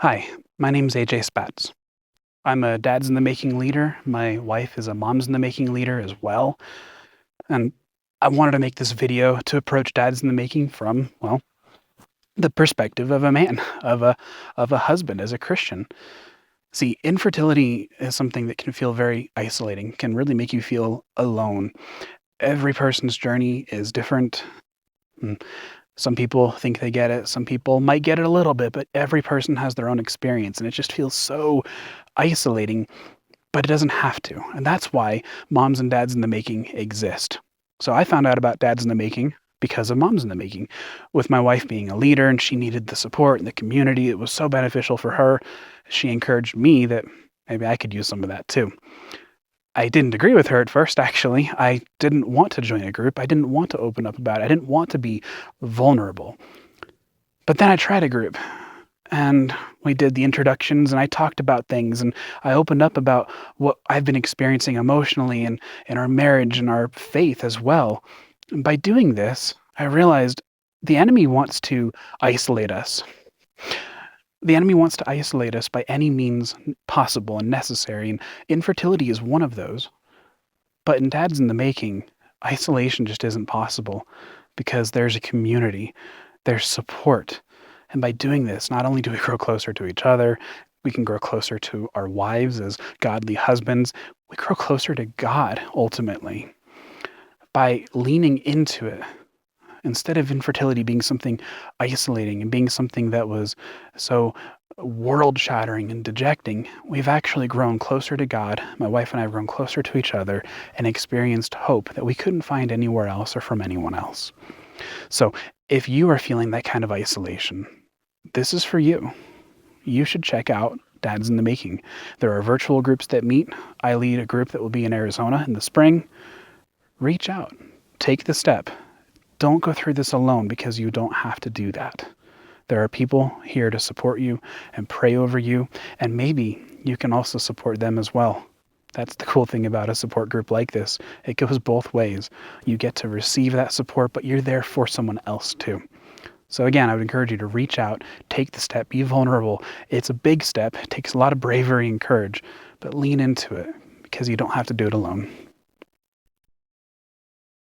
Hi, my name's AJ Spatz. I'm a Dads in the Making leader. My wife is a Moms in the Making leader as well. And I wanted to make this video to approach Dads in the Making from, well, the perspective of a man, of a husband, as a Christian. See, infertility is something that can feel very isolating, can really make you feel alone. Every person's journey is different. Some people think they get it. Some people might get it a little bit, but every person has their own experience, and it just feels so isolating, but it doesn't have to. And that's why Moms and Dads in the Making exist. So I found out about Dads in the Making because of Moms in the Making. With my wife being a leader and she needed the support and the community, it was so beneficial for her. She encouraged me that maybe I could use some of that too. I didn't agree with her at first, actually. I didn't want to join a group. I didn't want to open up about it. I didn't want to be vulnerable. But then I tried a group, and we did the introductions, and I talked about things, and I opened up about what I've been experiencing emotionally and in our marriage and our faith as well. And by doing this, I realized the enemy wants to isolate us. The enemy wants to isolate us by any means possible and necessary, and infertility is one of those. But in Dads in the Making, isolation just isn't possible because there's a community, there's support. And by doing this, not only do we grow closer to each other, we can grow closer to our wives as godly husbands, we grow closer to God ultimately. By leaning into it, instead of infertility being something isolating and being something that was so world-shattering and dejecting, we've actually grown closer to God. My wife and I have grown closer to each other and experienced hope that we couldn't find anywhere else or from anyone else. So if you are feeling that kind of isolation, this is for you. You should check out Dads in the Making. There are virtual groups that meet. I lead a group that will be in Arizona in the spring. Reach out. Take the step. Don't go through this alone because you don't have to do that. There are people here to support you and pray over you, and maybe you can also support them as well. That's the cool thing about a support group like this. It goes both ways. You get to receive that support, but you're there for someone else too. So again, I would encourage you to reach out, take the step, be vulnerable. It's a big step. It takes a lot of bravery and courage, but lean into it because you don't have to do it alone.